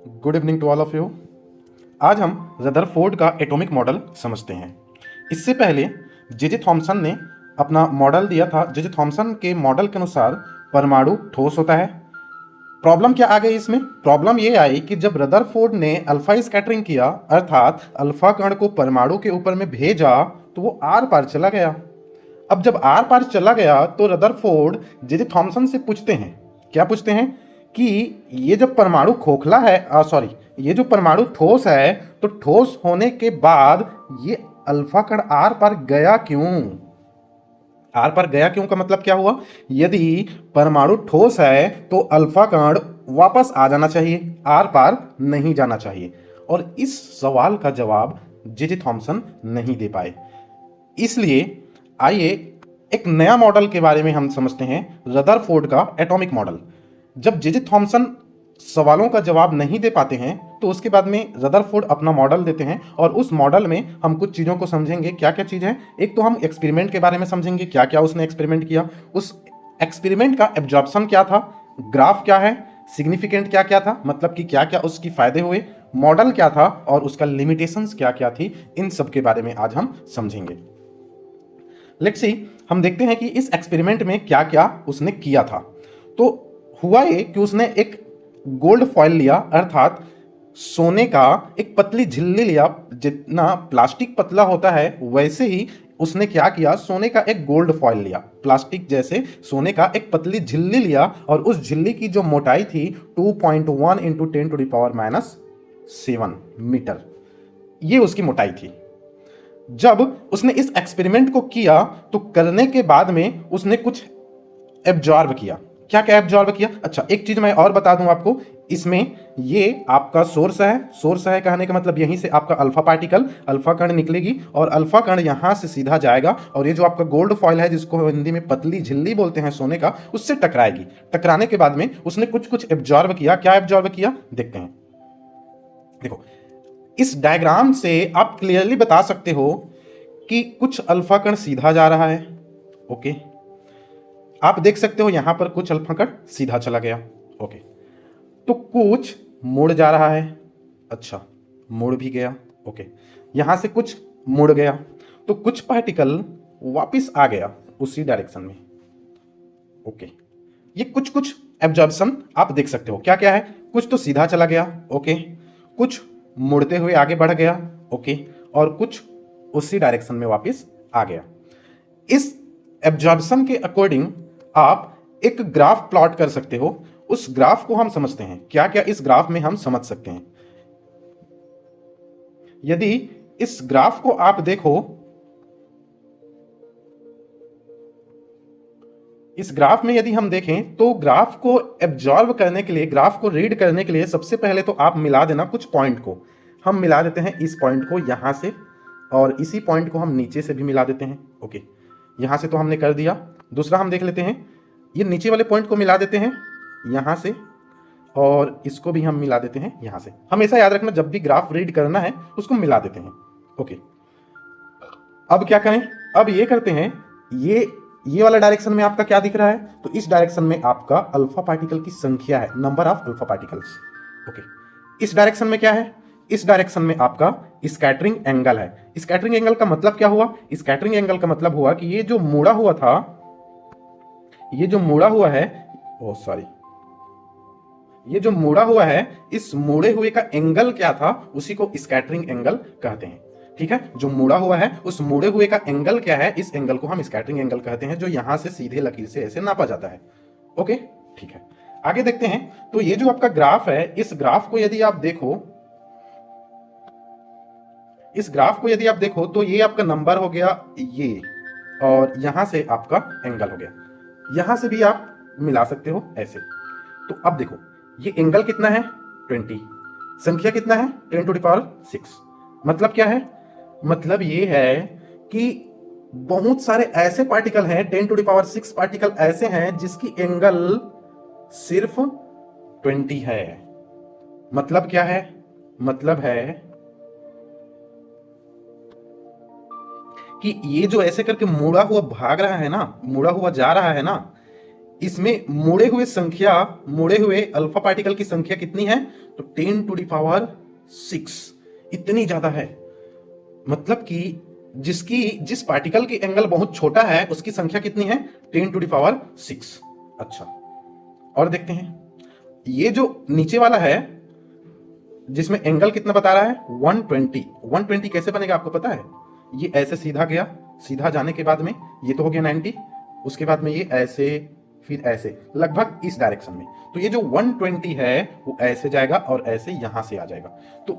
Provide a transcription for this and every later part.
Good evening to all of you. आज हम Rutherford का एटॉमिक मॉडल समझते हैं। इससे पहले जे थॉमसन ने अपना मॉडल दिया था। जे थॉमसन के मॉडल के अनुसार परमाणु ठोस होता है। प्रॉब्लम क्या आ गई इसमें? प्रॉब्लम ये आई कि जब रदरफोर्ड ने अल्फा स्कैटरिंग किया, अर्थात अल्फा कण को परमाणु के ऊपर में भेजा, तो वो आर पार चला गया। अब जब आर पार चला गया तो रदरफोर्ड जे थॉमसन से पूछते हैं, क्या पूछते हैं कि ये जब परमाणु खोखला है, सॉरी, ये जो परमाणु ठोस है, तो ठोस होने के बाद ये अल्फा कण आर पार गया क्यों? आर पार गया क्यों का मतलब क्या हुआ? यदि परमाणु ठोस है तो अल्फा कण वापस आ जाना चाहिए, आर पार नहीं जाना चाहिए। और इस सवाल का जवाब जे थॉमसन नहीं दे पाए। इसलिए आइए एक नया मॉडल के बारे में हम समझते हैं, रदरफोर्ड का एटॉमिक मॉडल। जब जे थॉमसन सवालों का जवाब नहीं दे पाते हैं तो उसके बाद में रदरफोर्ड अपना मॉडल देते हैं, और उस मॉडल में हम कुछ चीज़ों को समझेंगे। क्या क्या चीज़ है? एक तो हम एक्सपेरिमेंट के बारे में समझेंगे, क्या क्या उसने एक्सपेरिमेंट किया, उस एक्सपेरिमेंट का एब्जॉर्प्शन क्या था, ग्राफ क्या है, सिग्निफिकेंट क्या क्या था, मतलब कि क्या क्या उसकी फायदे हुए, मॉडल क्या था और उसका लिमिटेशंस क्या क्या थी। इन सब के बारे में आज हम समझेंगे। लेट्स सी, हम देखते हैं कि इस एक्सपेरिमेंट में क्या क्या उसने किया था। तो हुआ ये कि उसने एक गोल्ड फॉयल लिया, अर्थात सोने का एक पतली झिल्ली लिया। जितना प्लास्टिक पतला होता है वैसे ही उसने क्या किया, सोने का एक गोल्ड फॉयल लिया, प्लास्टिक जैसे सोने का एक पतली झिल्ली लिया, और उस झिल्ली की जो मोटाई थी 2.1 इंटू 10⁻⁷ मीटर, ये उसकी मोटाई थी। जब उसने इस एक्सपेरिमेंट को किया तो करने के बाद में उसने कुछ एब्जॉर्ब किया। क्या क्या एब्जॉर्ब किया? अच्छा, एक चीज मैं और बता दूं आपको, इसमें ये आपका सोर्स है। सोर्स है कहने का मतलब यहीं से आपका अल्फा पार्टिकल, अल्फा कण निकलेगी, और अल्फा कण यहां से सीधा जाएगा और ये जो आपका गोल्ड फॉयल है, जिसको हिंदी में पतली झिल्ली बोलते हैं सोने का, उससे टकराएगी। टकराने के बाद में उसने कुछ कुछ एब्जॉर्ब किया। क्या एब्जॉर्ब किया देखते हैं। देखो, इस डायग्राम से आप क्लियरली बता सकते हो कि कुछ अल्फा कण सीधा जा रहा है। ओके, आप देख सकते हो यहां पर कुछ अल्फा कण सीधा चला गया। ओके, तो कुछ मुड़ जा रहा है। अच्छा, मुड़ भी गया। ओके, यहां से कुछ मुड़ गया, तो कुछ पार्टिकल वापस आ गया उसी डायरेक्शन में। ओके, ये कुछ कुछ एब्जॉर्प्शन आप देख सकते हो। क्या क्या है? कुछ तो सीधा चला गया, ओके, कुछ मुड़ते हुए आगे बढ़ गया, ओके, और कुछ उसी डायरेक्शन में वापस आ गया। इस एब्जॉर्प्शन के अकॉर्डिंग आप एक ग्राफ प्लॉट कर सकते हो। उस ग्राफ को हम समझते हैं। क्या क्या इस ग्राफ में हम समझ सकते हैं? यदि इस ग्राफ को आप देखो, इस ग्राफ में यदि हम देखें तो ग्राफ को एब्जॉर्ब करने के लिए, ग्राफ को रीड करने के लिए सबसे पहले तो आप मिला देना कुछ पॉइंट को। हम मिला देते हैं इस पॉइंट को यहां से, और इसी पॉइंट को हम नीचे से भी मिला देते हैं। ओके, यहां से तो हमने कर दिया। दूसरा हम देख लेते हैं, ये नीचे वाले पॉइंट को मिला देते हैं यहां से, और इसको भी हम मिला देते हैं यहां से। हमेशा याद रखना, जब भी ग्राफ रीड करना है उसको मिला देते हैं। ओके, अब क्या करें? अब ये करते हैं, ये वाला डायरेक्शन में आपका क्या दिख रहा है? तो इस डायरेक्शन में आपका अल्फा पार्टिकल की संख्या है, number of alpha particles. Okay, इस डायरेक्शन में क्या है? इस डायरेक्शन में आपका स्कैटरिंग एंगल है। स्कैटरिंग एंगल का मतलब क्या हुआ? स्कैटरिंग एंगल का मतलब हुआ कि ये जो मुड़ा हुआ था, ये जो मुड़ा हुआ है, ओ सॉरी, ये जो मुड़ा हुआ है, इस मुड़े हुए का एंगल क्या था, उसी को स्कैटरिंग एंगल कहते हैं। ठीक है, जो मुड़ा हुआ है उस मुड़े हुए का एंगल क्या है, इस एंगल को हम स्कैटरिंग एंगल कहते हैं, जो यहां से सीधे लकीर से ऐसे नापा जाता है। ओके, ठीक है, आगे देखते हैं। तो ये जो आपका ग्राफ है, इस ग्राफ को यदि आप देखो, इस ग्राफ को यदि आप देखो तो ये आपका नंबर हो गया ये, और यहां से आपका एंगल हो गया। यहां से भी आप मिला सकते हो ऐसे। तो अब देखो, ये एंगल कितना है? 20। संख्या कितना है? 10⁶। मतलब क्या है? मतलब ये है कि बहुत सारे ऐसे पार्टिकल हैं, 10⁶ पार्टिकल ऐसे हैं जिसकी एंगल सिर्फ 20 है। मतलब क्या है? मतलब है कि ये जो ऐसे करके मुड़ा हुआ भाग रहा है ना, मुड़ा हुआ जा रहा है ना, इसमें मुड़े हुए अल्फा पार्टिकल की संख्या कितनी है? तो 10⁶ इतनी ज्यादा है। मतलब कि जिस पार्टिकल की एंगल बहुत छोटा है उसकी संख्या कितनी है? 10⁶। अच्छा, और देखते हैं ये जो नीचे वाला है जिसमें एंगल कितना बता रहा है? 120। 120 कैसे बनेगा आपको पता है? ये ऐसे सीधा गया, सीधा जाने के बाद में ये तो हो गया 90, उसके बाद में ये ऐसे, फिर ऐसे, लगभग इस डायरेक्शन में। तो ये जो 120 है वो ऐसे जाएगा और ऐसे यहां से आ जाएगा। तो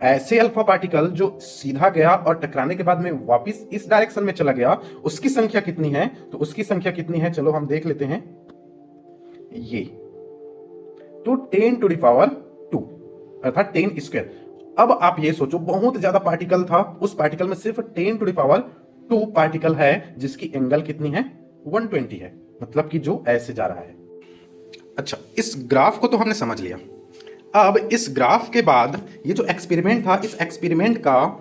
ऐसे अल्फा पार्टिकल जो सीधा गया और टकराने के बाद में वापस इस डायरेक्शन में चला गया, उसकी संख्या कितनी है? तो उसकी संख्या कितनी है चलो हम देख लेते हैं। ये तो 10⁻², अर्थात 10²। अब आप ये सोचो, बहुत ज्यादा पार्टिकल था, उस पार्टिकल में सिर्फ 10⁻² पार्टिकल है जिसकी एंगल कितनी है? 120 है, मतलब कि जो ऐसे जा रहा है। अच्छा, इस ग्राफ को तो हमने समझ लिया। अब इस ग्राफ के बाद ये जो एक्सपेरिमेंट था, इस एक्सपेरिमेंट का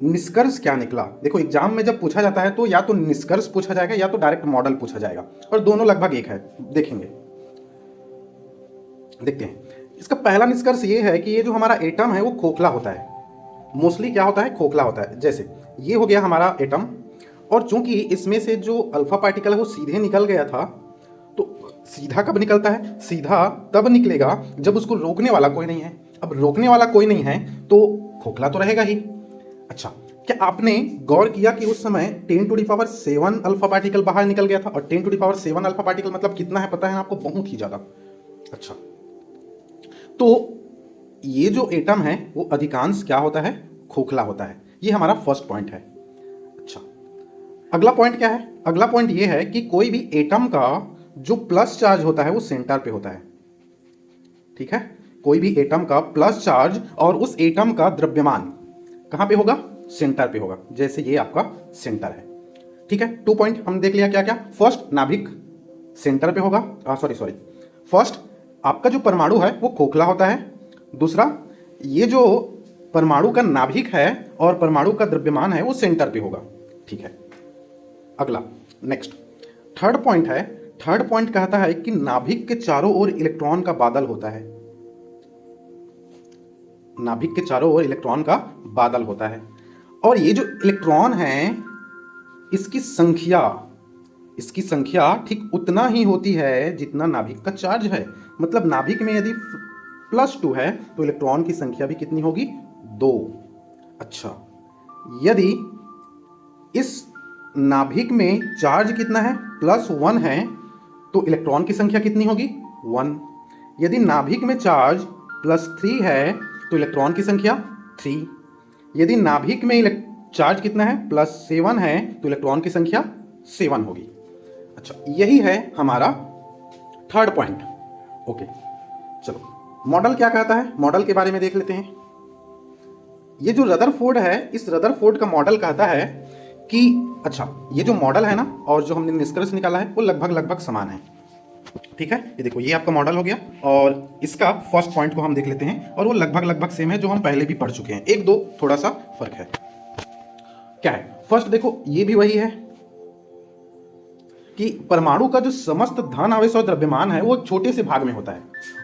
निष्कर्ष क्या निकला? देखो, एग्जाम में जब पूछा जाता है तो या तो निष्कर्ष पूछा जाएगा या तो डायरेक्ट मॉडल पूछा जाएगा, और दोनों लगभग एक है। देखेंगे, देखते हैं। इसका पहला निष्कर्ष ये है कि ये जो हमारा एटम है वो खोखला होता है। मोस्टली क्या होता है? खोखला होता है। जैसे ये हो गया हमारा एटम, और चूंकि इसमें से जो अल्फा पार्टिकल है वो सीधे निकल गया था, तो सीधा कब निकलता है? सीधा तब निकलेगा जब उसको रोकने वाला कोई नहीं है। अब रोकने वाला कोई नहीं है तो खोखला तो रहेगा ही। अच्छा, क्या आपने गौर किया कि उस समय 10⁻7 अल्फा पार्टिकल बाहर निकल गया था? और 10⁻7 अल्फा पार्टिकल मतलब कितना है पता है आपको? बहुत ही ज्यादा। अच्छा, तो ये जो एटम है वो अधिकांश क्या होता है? खोखला होता है। ये हमारा फर्स्ट पॉइंट है। अच्छा, अगला पॉइंट क्या है? अगला पॉइंट ये है कि कोई भी एटम का जो प्लस चार्ज होता है वो सेंटर पे होता है। ठीक है, कोई भी एटम का प्लस चार्ज और उस एटम का द्रव्यमान कहां पे होगा? सेंटर पे होगा। जैसे ये आपका सेंटर है। ठीक है, 2 पॉइंट हम देख लिया। क्या क्या? फर्स्ट, नाभिक सेंटर पे होगा। सॉरी, फर्स्ट, आपका जो परमाणु है वो खोखला होता है। दूसरा, ये जो परमाणु का नाभिक है और परमाणु का द्रव्यमान है वो सेंटर पे होगा। ठीक है, अगला नेक्स्ट थर्ड पॉइंट है। थर्ड पॉइंट कहता है कि नाभिक के चारों ओर इलेक्ट्रॉन का बादल होता है। नाभिक के चारों ओर इलेक्ट्रॉन का बादल होता है, और ये जो इलेक्ट्रॉन है इसकी संख्या ठीक उतना ही होती है जितना नाभिक का चार्ज है। मतलब नाभिक में यदि +2 है तो इलेक्ट्रॉन की संख्या भी कितनी होगी? 2। अच्छा, यदि इस नाभिक में चार्ज कितना है? +1 है, तो इलेक्ट्रॉन की संख्या कितनी होगी? 1। यदि नाभिक में चार्ज +3 है तो इलेक्ट्रॉन की संख्या 3। यदि नाभिक में चार्ज कितना है? +7 है, तो इलेक्ट्रॉन की संख्या 7 होगी। अच्छा, यही है हमारा थर्ड पॉइंट। ओके, चलो मॉडल क्या कहता है? मॉडल के बारे में देख लेते हैं। ये जो रदरफोर्ड है, इस रदरफोर्ड का मॉडल कहता है कि अच्छा, ये जो मॉडल है ना और जो हमने निष्कर्ष निकाला है वो लगभग समान है। ठीक है, ये देखो, ये आपका मॉडल हो गया, और इसका फर्स्ट पॉइंट को हम देख लेते हैं, और वो लगभग सेम है जो हम पहले भी पढ़ चुके हैं। एक दो थोड़ा सा फर्क है। क्या है? फर्स्ट देखो, ये भी वही है कि परमाणु का जो समस्त धन आवेश और द्रव्यमान है वो एक छोटे से भाग में होता है,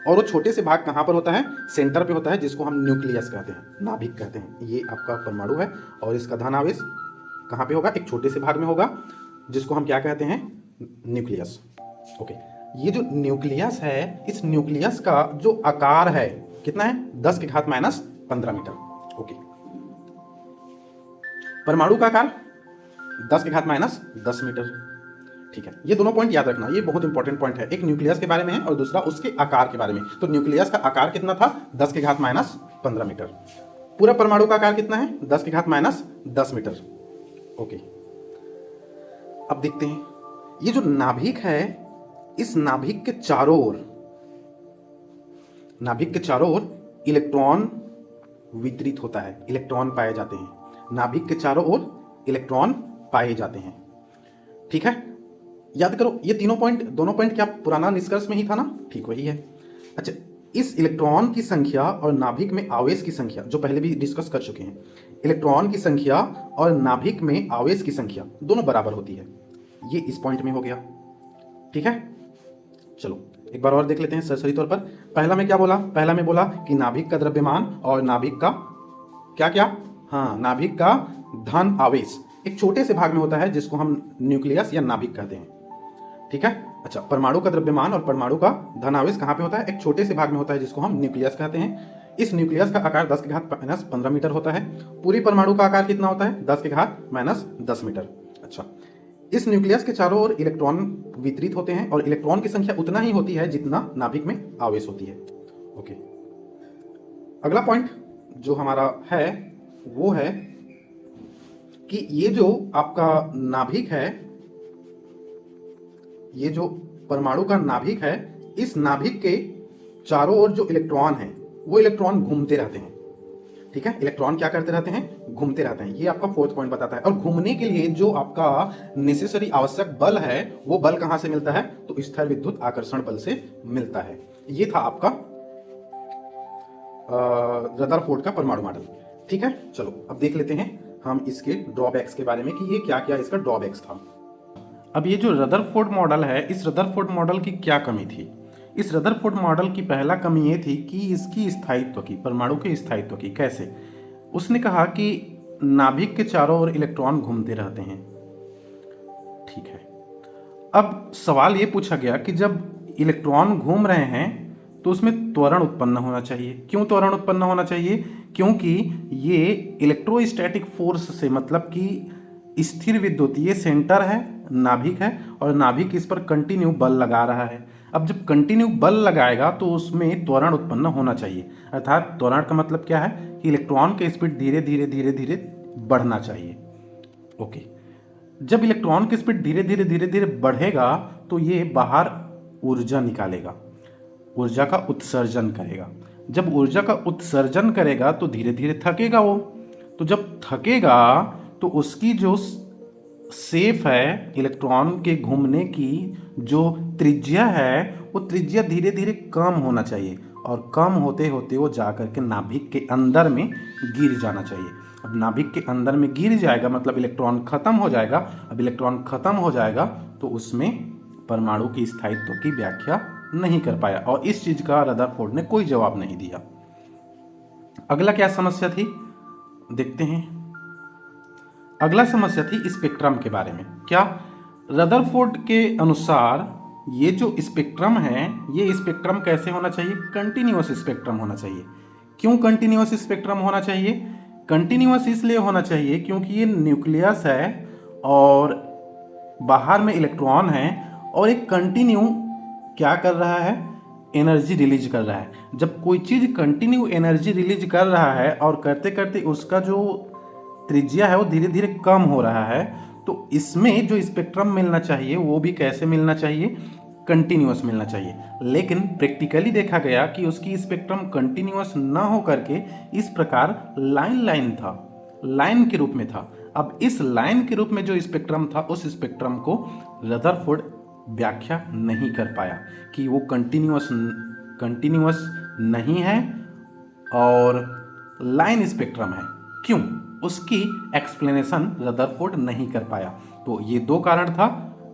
और वो छोटे से भाग कहाँ पर होता है? सेंटर पे होता है, जिसको हम न्यूक्लियस कहते हैं, नाभिक कहते हैं। ये आपका परमाणु है और इसका धन आवेश कहाँ पे होगा? एक छोटे से भाग में होगा, जिसको हम क्या कहते हैं? न्यूक्लियस। ओके, ये जो न्यूक्लियस है, इस न्यूक्लियस का जो आकार है कितना है? 10⁻⁻15 मीटर। ओके, परमाणु का आकार 10⁻⁻10 मीटर। ठीक है, ये दोनों पॉइंट याद रखना, ये बहुत इंपॉर्टेंट पॉइंट है। एक न्यूक्लियस के बारे में है और दूसरा उसके आकार के बारे में। तो न्यूक्लियस का आकार कितना था? 10⁻⁻15 मीटर। पूरा परमाणु का आकार कितना है? 10⁻⁻10 मीटर। ओके, अब देखते हैं, ये जो नाभिक है, इस नाभिक के चारों ओर इलेक्ट्रॉन वितरित होता है, इलेक्ट्रॉन पाए जाते हैं। नाभिक के चारों ओर इलेक्ट्रॉन पाए जाते हैं। ठीक है, याद करो, ये दोनों पॉइंट क्या पुराना निष्कर्ष में ही था ना? ठीक वही है। अच्छा, इस इलेक्ट्रॉन की संख्या और नाभिक में आवेश की संख्या, जो पहले भी डिस्कस कर चुके हैं, इलेक्ट्रॉन की संख्या और नाभिक में आवेश की संख्या दोनों बराबर होती है। ये इस पॉइंट में हो गया। ठीक है, चलो एक बार और देख लेते हैं सरसरी तौर पर। पहला में क्या बोला? पहला में बोला कि नाभिक का द्रव्यमान और नाभिक का क्या क्या, हाँ, नाभिक का धन आवेश एक छोटे से भाग में होता है जिसको हम न्यूक्लियस या नाभिक कहते हैं। ठीक है। अच्छा, परमाणु का द्रव्यमान और परमाणु का धन आवेश कहाँ पे होता है? एक छोटे से भाग में होता है जिसको हम न्यूक्लियस कहते हैं। इस न्यूक्लियस का आकार 10⁻⁻15 मीटर होता है। पूरी परमाणु का आकार कितना होता है? 10⁻⁻10 मीटर। अच्छा, इस न्यूक्लियस के चारों ओर इलेक्ट्रॉन वितरित होते हैं और इलेक्ट्रॉन की संख्या उतना ही होती है जितना नाभिक में आवेश होती है। ओके, अगला पॉइंट जो हमारा है वो है कि ये जो आपका नाभिक है, ये जो परमाणु का नाभिक है, इस नाभिक के चारों ओर जो इलेक्ट्रॉन है वो इलेक्ट्रॉन घूमते रहते हैं। ठीक है, इलेक्ट्रॉन क्या करते रहते हैं? घूमते रहते हैं। ये आपका फोर्थ पॉइंट बताता है। और घूमने के लिए जो आपका नेसेसरी आवश्यक बल है वो बल कहां से मिलता है? तो स्थिर विद्युत आकर्षण बल से मिलता है। ये था आपका रदरफोर्ड का परमाणु मॉडल। ठीक है, चलो अब देख लेते हैं हम इसके ड्रॉबैक्स के बारे में कि ये क्या क्या इसका ड्रॉबैक्स था। अब ये जो रदरफोर्ड मॉडल है, इस रदरफोर्ड मॉडल की क्या कमी थी? इस रदरफोर्ड मॉडल की पहला कमी ये थी कि इसकी स्थायित्व की, परमाणु के स्थायित्व की। कैसे? उसने कहा कि नाभिक के चारों ओर इलेक्ट्रॉन घूमते रहते हैं। ठीक है, अब सवाल ये पूछा गया कि जब इलेक्ट्रॉन घूम रहे हैं तो उसमें त्वरण उत्पन्न होना चाहिए। क्यों त्वरण उत्पन्न होना चाहिए? क्योंकि ये इलेक्ट्रोस्टैटिक फोर्स से, मतलब कि स्थिर विद्युत, ये सेंटर है, नाभिक है, और नाभिक इस पर कंटिन्यू बल लगा रहा है। अब जब कंटिन्यू बल लगाएगा तो उसमें त्वरण उत्पन्न होना चाहिए। अर्थात त्वरण का मतलब क्या है? कि इलेक्ट्रॉन की स्पीड धीरे धीरे धीरे धीरे बढ़ना चाहिए। ओके, जब इलेक्ट्रॉन की स्पीड धीरे धीरे धीरे धीरे बढ़ेगा तो ये बाहर ऊर्जा निकालेगा, ऊर्जा का उत्सर्जन करेगा। जब ऊर्जा का उत्सर्जन करेगा तो धीरे धीरे थकेगा वो। तो जब थकेगा तो उसकी जो शेप है इलेक्ट्रॉन के घूमने की, जो त्रिज्या है, वो त्रिज्या धीरे धीरे कम होना चाहिए, और कम होते होते वो जाकर के नाभिक के अंदर में गिर जाना चाहिए। अब नाभिक के अंदर में गिर जाएगा मतलब इलेक्ट्रॉन खत्म हो जाएगा। अब इलेक्ट्रॉन खत्म हो जाएगा तो उसमें परमाणु की स्थायित्व की व्याख्या नहीं कर पाया, और इस चीज का रदरफोर्ड ने कोई जवाब नहीं दिया। अगला क्या समस्या थी देखते हैं। अगला समस्या थी स्पेक्ट्रम के बारे में। क्या? रदरफोर्ड के अनुसार ये जो स्पेक्ट्रम है, ये स्पेक्ट्रम कैसे होना चाहिए? कंटिन्यूअस स्पेक्ट्रम होना चाहिए। क्यों कंटिन्यूअस स्पेक्ट्रम होना चाहिए? कंटिन्यूअस इसलिए होना चाहिए क्योंकि ये न्यूक्लियस है और बाहर में इलेक्ट्रॉन है, और एक कंटिन्यू क्या कर रहा है? एनर्जी रिलीज कर रहा है। जब कोई चीज कंटिन्यू एनर्जी रिलीज कर रहा है और करते करते उसका जो त्रिज्या है वो धीरे धीरे कम हो रहा है, तो इसमें जो स्पेक्ट्रम मिलना चाहिए वो भी कैसे मिलना चाहिए? कंटिन्यूअस मिलना चाहिए। लेकिन प्रैक्टिकली देखा गया कि उसकी स्पेक्ट्रम कंटिन्यूअस ना हो करके इस प्रकार लाइन लाइन था, लाइन के रूप में था। अब इस लाइन के रूप में जो स्पेक्ट्रम था, उस स्पेक्ट्रम को रदरफोर्ड व्याख्या नहीं कर पाया कि वो कंटिन्यूअस नहीं है और लाइन स्पेक्ट्रम है। क्यों? उसकी एक्सप्लेनेशन रदरफोर्ड नहीं कर पाया। तो ये दो कारण था।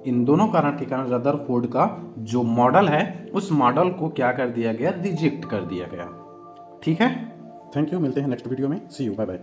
इन दोनों कारण के कारण रदरफोर्ड का जो मॉडल है उस मॉडल को क्या कर दिया गया? रिजेक्ट कर दिया गया। ठीक है, थैंक यू। मिलते हैं नेक्स्ट वीडियो में। सी यू, बाय बाय।